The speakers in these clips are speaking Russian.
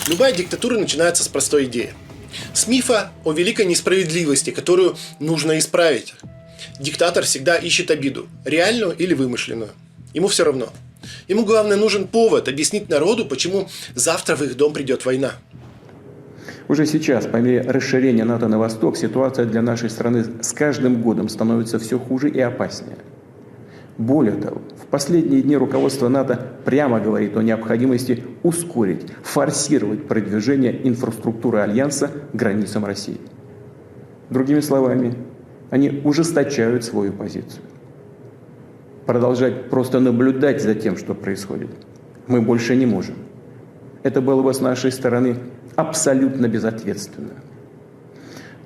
Любая диктатура начинается с простой идеи. С мифа о великой несправедливости, которую нужно исправить. Диктатор всегда ищет обиду, реальную или вымышленную. Ему все равно. Ему, главное, нужен повод объяснить народу, почему завтра в их дом придет война. Уже сейчас, по мере расширения НАТО на восток, ситуация для нашей страны с каждым годом становится все хуже и опаснее. Более того, в последние дни руководство НАТО прямо говорит о необходимости ускорить, форсировать продвижение инфраструктуры Альянса к границам России. Другими словами, они ужесточают свою позицию. Продолжать просто наблюдать за тем, что происходит, мы больше не можем. Это было бы с нашей стороны абсолютно безответственно.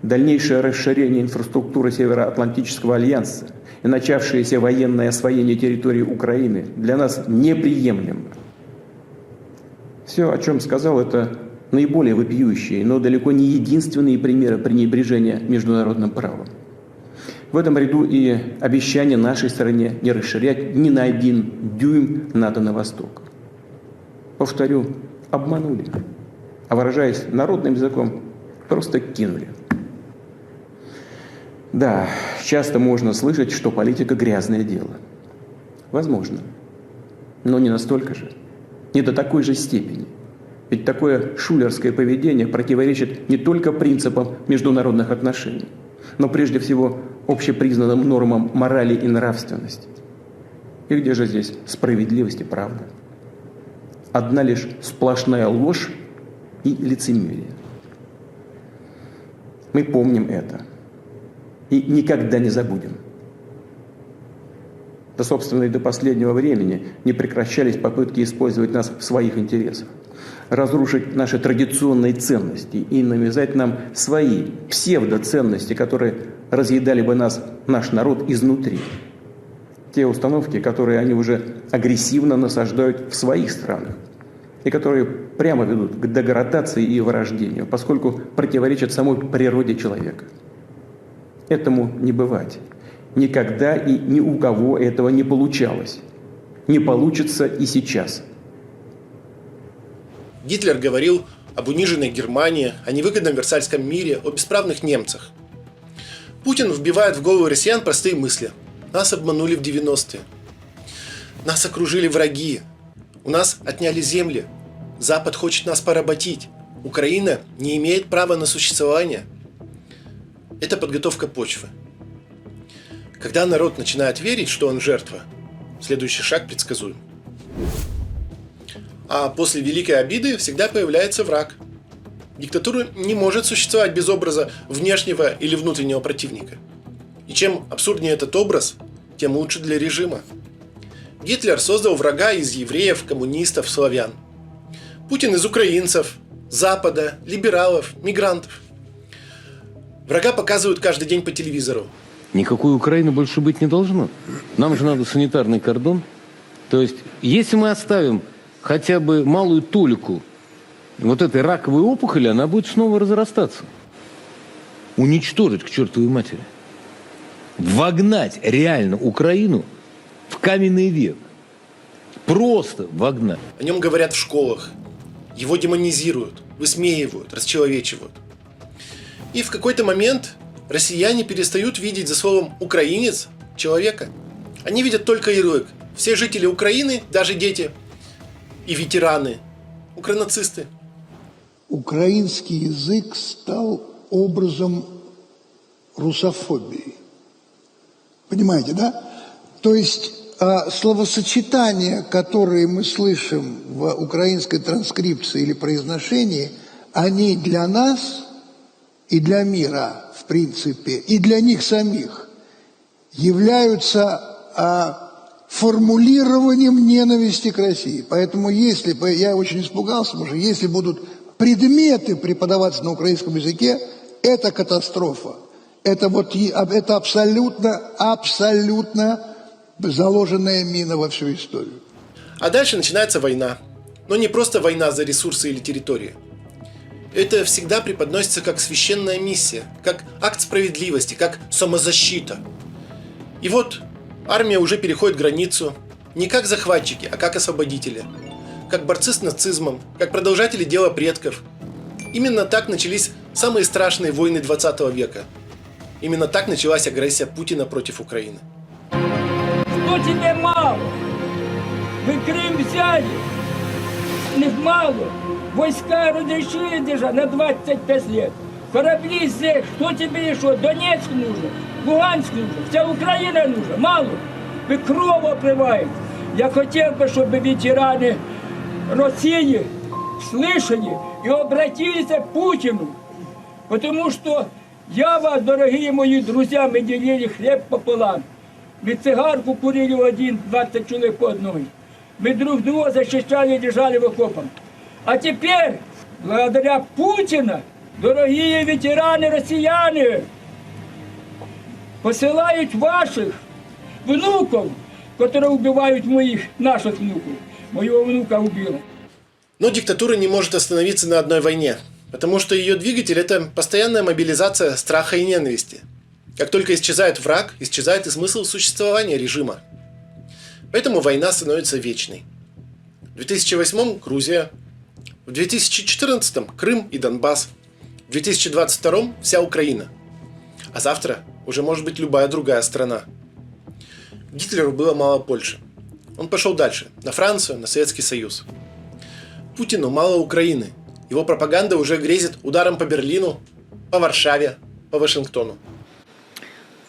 Дальнейшее расширение инфраструктуры Североатлантического альянса и начавшееся военное освоение территории Украины для нас неприемлемо. Все, о чем сказал, это наиболее вопиющие, но далеко не единственные примеры пренебрежения международным правом. В этом ряду и обещание нашей стране не расширять ни на 1 дюйм НАТО на восток. Повторю, обманули, а выражаясь народным языком, просто кинули. Да, часто можно слышать, что политика – грязное дело. Возможно, но не настолько же, не до такой же степени. Ведь такое шулерское поведение противоречит не только принципам международных отношений, но прежде всего общепризнанным нормам морали и нравственности. И где же здесь справедливость и правда? Одна лишь сплошная ложь и лицемерие. Мы помним это и никогда не забудем. Да, собственно, и до последнего времени не прекращались попытки использовать нас в своих интересах, разрушить наши традиционные ценности и навязать нам свои псевдоценности, которые разъедали бы наш народ изнутри. Те установки, которые они уже агрессивно насаждают в своих странах и которые прямо ведут к деградации и вырождению, поскольку противоречат самой природе человека. Этому не бывать. Никогда и ни у кого этого не получалось. Не получится и сейчас. Гитлер говорил об униженной Германии, о невыгодном Версальском мире, о бесправных немцах. Путин вбивает в голову россиян простые мысли. Нас обманули в 90-е. Нас окружили враги. У нас отняли земли. Запад хочет нас поработить. Украина не имеет права на существование. Это подготовка почвы. Когда народ начинает верить, что он жертва, следующий шаг предсказуем. А после великой обиды всегда появляется враг. Диктатура не может существовать без образа внешнего или внутреннего противника. И чем абсурднее этот образ, тем лучше для режима. Гитлер создал врага из евреев, коммунистов, славян. Путин из украинцев, Запада, либералов, мигрантов. Врага показывают каждый день по телевизору. Никакой Украины больше быть не должно. Нам же надо санитарный кордон. То есть, если мы оставим хотя бы малую толику вот этой раковой опухоли, она будет снова разрастаться. Уничтожить к чертовой матери. Вогнать реально Украину в каменный век. Просто вогнать. О нем говорят в школах. Его демонизируют, высмеивают, расчеловечивают. И в какой-то момент россияне перестают видеть за словом «украинец» человека. Они видят только ярлык. Все жители Украины, даже дети и ветераны, укранацисты. Украинский язык стал образом русофобии. Понимаете, да? То есть словосочетания, которые мы слышим в украинской транскрипции или произношении, они для нас и для мира, в принципе, и для них самих являются формулированием ненависти к России. Поэтому если, я очень испугался, потому что если будут предметы преподаваться на украинском языке, это катастрофа. Это абсолютно заложенная мина во всю историю. А дальше начинается война. Но не просто война за ресурсы или территории. Это всегда преподносится как священная миссия, как акт справедливости, как самозащита. И вот армия уже переходит границу не как захватчики, а как освободители. как борцы с нацизмом, как продолжатели дела предков. Именно так начались самые страшные войны 20 века. Именно так началась агрессия Путина против Украины. Что тебе мало? Вы Крым взяли. Них мало. Войска разрешили держать на 25 лет. Корабли здесь. Что тебе еще? Донецк нужен, Луганськ нужен, вся Украина нужна. Мало. Ви кров опливаєте. Я хотів би, щоб ветерани Росії слышали и обратились к Путину. Потому что я вас, дорогие мои друзья, мы делили хлеб пополам. Мы цигарку курили один, 20 человек по одной. Мы друг друга защищали и держали в окопах. А теперь, благодаря Путину, дорогие ветераны россияне, посылают ваших внуков, которые убивают наших внуков. Моего внука убило. Но диктатура не может остановиться на одной войне, потому что ее двигатель – это постоянная мобилизация страха и ненависти. Как только исчезает враг, исчезает и смысл существования режима. Поэтому война становится вечной. В 2008 – Грузия, в 2014 – Крым и Донбасс, в 2022 – вся Украина. А завтра уже может быть любая другая страна. Гитлеру было мало Польши. Он пошел дальше, на Францию, на Советский Союз. Путину мало Украины. Его пропаганда уже грезит ударом по Берлину, по Варшаве, по Вашингтону.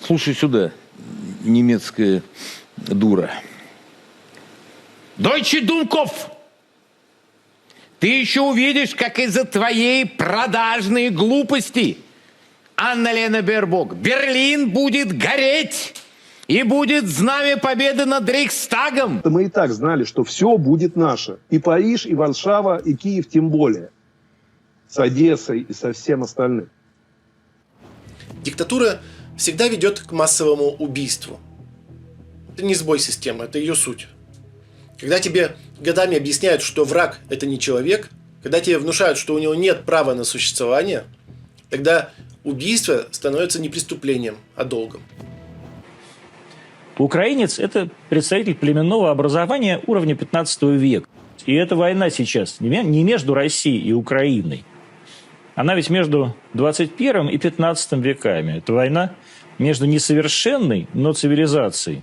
Слушай сюда, немецкая дура. Deutsche Dummkopf! Ты еще увидишь, как из-за твоей продажной глупости, Анна-Лена Бербок, Берлин будет гореть! И будет знамя победы над Рейхстагом. Мы и так знали, что все будет наше. И Париж, и Варшава, и Киев тем более. С Одессой и со всем остальным. Диктатура всегда ведет к массовому убийству. Это не сбой системы, это ее суть. Когда тебе годами объясняют, что враг – это не человек, когда тебе внушают, что у него нет права на существование, тогда убийство становится не преступлением, а долгом. Украинец – это представитель племенного образования уровня 15 века. И эта война сейчас не между Россией и Украиной. Она ведь между 21 и 15 веками. Это война между несовершенной, но цивилизацией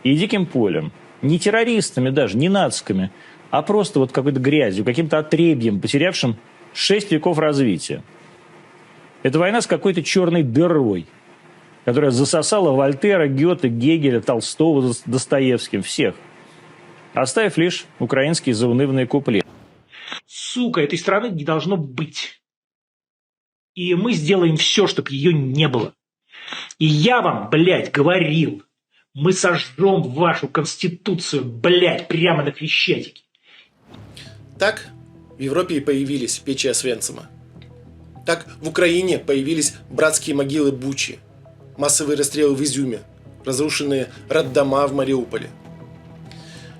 и диким полем. Не террористами даже, не нациками, а просто вот какой-то грязью, каким-то отребьем, потерявшим 6 веков развития. Это война с какой-то черной дырой, которая засосала Вольтера, Гёте, Гегеля, Толстого, Достоевским, всех, оставив лишь украинские заунывные куплеты. Сука, этой страны не должно быть. И мы сделаем все, чтобы ее не было. И я вам, блядь, говорил, мы сожжем вашу конституцию, блядь, прямо на Крещатике. Так в Европе и появились печи Освенцима. Так в Украине появились братские могилы Бучи, массовые расстрелы в Изюме, разрушенные роддома в Мариуполе.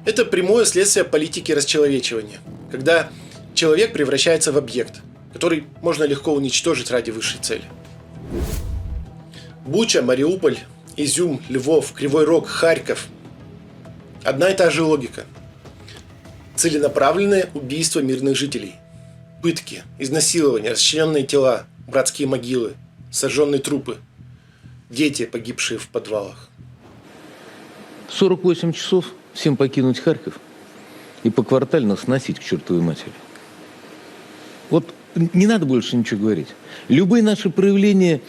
Это прямое следствие политики расчеловечивания, когда человек превращается в объект, который можно легко уничтожить ради высшей цели. Буча, Мариуполь, Изюм, Львов, Кривой Рог, Харьков – одна и та же логика. Целенаправленное убийство мирных жителей. Пытки, изнасилования, расчлененные тела, братские могилы, сожженные трупы. Дети, погибшие в подвалах. 48 часов всем покинуть Харьков и поквартально сносить к чертовой матери. Вот не надо больше ничего говорить. Любые наши проявления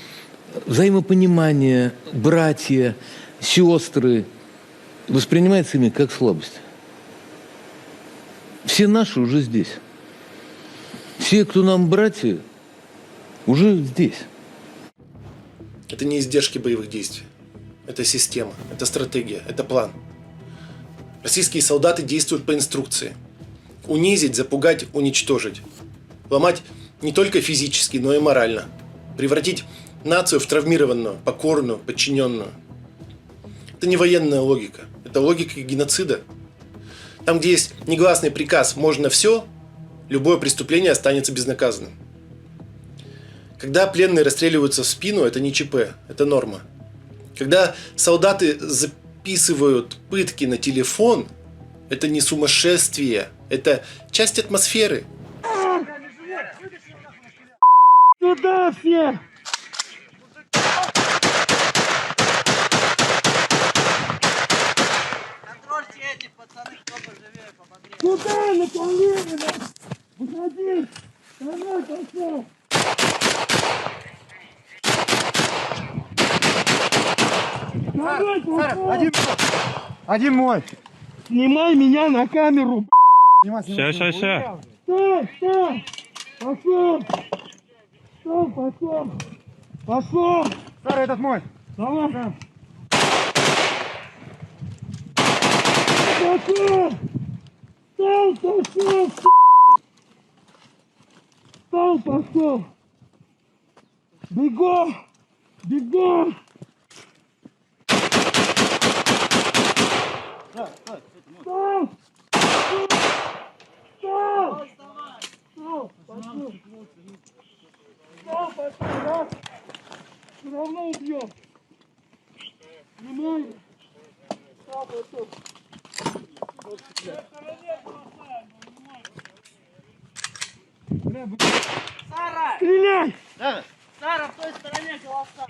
взаимопонимания, братья, сестры воспринимаются ими как слабость. Все наши уже здесь. Все, кто нам братья, уже здесь. Это не издержки боевых действий. Это система, это стратегия, это план. Российские солдаты действуют по инструкции. Унизить, запугать, уничтожить. Ломать не только физически, но и морально. Превратить нацию в травмированную, покорную, подчиненную. Это не военная логика. Это логика геноцида. Там, где есть негласный приказ «можно все», любое преступление останется безнаказанным. Когда пленные расстреливаются в спину, это не ЧП, это норма. Когда солдаты записывают пытки на телефон, Это не сумасшествие, это часть атмосферы. Туда все! Контрольте эти, пацаны, кто поживее, пободрее. Куда на колени? Выходи! Давай, пошел! Давай, пошел! Один мой. Снимай меня на камеру! Ща. Стой! Пошел! Пошел! Старый, этот мой. Давай! Пошел! Пошел! Бегом! Все равно убьем. Снимай. Стреляй! Сара, в той стороне голоса.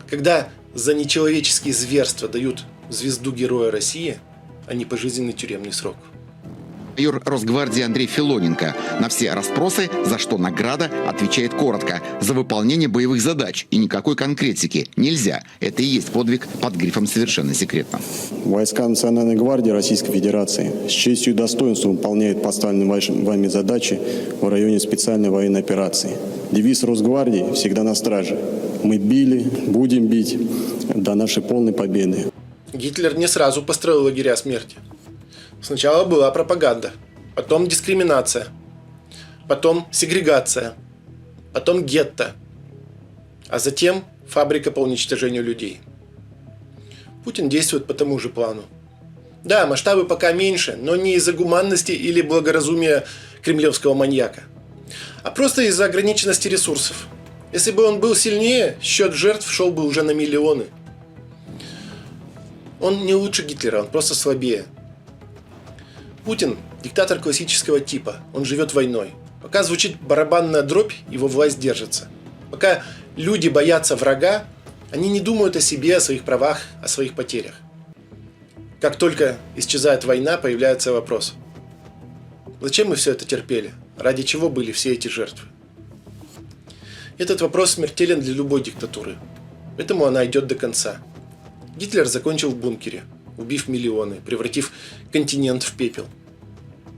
Когда за нечеловеческие зверства дают звезду Героя России, а не пожизненный тюремный срок. Майор Росгвардии Андрей Филоненко на все расспросы, за что награда, отвечает коротко: за выполнение боевых задач, и никакой конкретики нельзя. Это и есть подвиг под грифом «совершенно секретно». Войска Национальной гвардии Российской Федерации с честью и достоинством выполняют поставленные вами задачи в районе специальной военной операции. Девиз Росгвардии всегда на страже. Мы били, будем бить до нашей полной победы. Гитлер не сразу построил лагеря смерти. Сначала была пропаганда, потом дискриминация, потом сегрегация, потом гетто, а затем фабрика по уничтожению людей. Путин действует по тому же плану. Да, масштабы пока меньше, но не из-за гуманности или благоразумия кремлевского маньяка, а просто из-за ограниченности ресурсов. Если бы он был сильнее, счет жертв шел бы уже на миллионы. Он не лучше Гитлера, он просто слабее. Путин – диктатор классического типа, он живет войной. Пока звучит барабанная дробь, его власть держится. Пока люди боятся врага, они не думают о себе, о своих правах, о своих потерях. Как только исчезает война, появляется вопрос: зачем мы все это терпели? Ради чего были все эти жертвы? Этот вопрос смертелен для любой диктатуры, поэтому она идет до конца. Гитлер закончил в бункере, убив миллионы, превратив континент в пепел.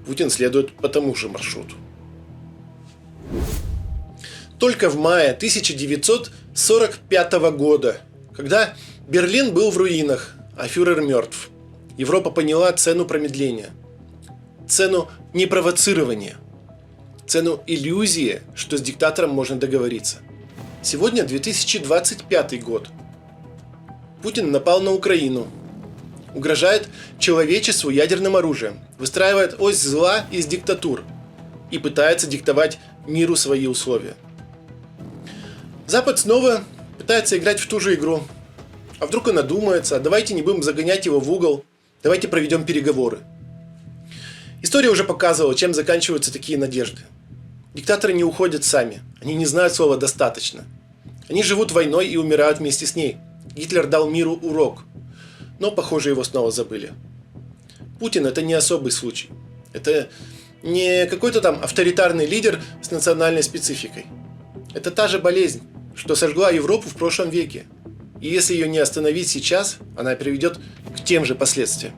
Путин следует по тому же маршруту. Только в мае 1945 года, когда Берлин был в руинах, а фюрер мертв, Европа поняла цену промедления, цену непровоцирования, цену иллюзии, что с диктатором можно договориться. Сегодня 2025 год. Путин напал на Украину, угрожает человечеству ядерным оружием, выстраивает ось зла из диктатур и пытается диктовать миру свои условия. Запад снова пытается играть в ту же игру. А вдруг он одумается, давайте не будем загонять его в угол, давайте проведем переговоры. История уже показывала, чем заканчиваются такие надежды. Диктаторы не уходят сами, они не знают слова «достаточно». Они живут войной и умирают вместе с ней. Гитлер дал миру урок, но, похоже, его снова забыли. Путин – это не особый случай. Это не какой-то там авторитарный лидер с национальной спецификой. Это та же болезнь, что сожгла Европу в прошлом веке. И если ее не остановить сейчас, она приведет к тем же последствиям.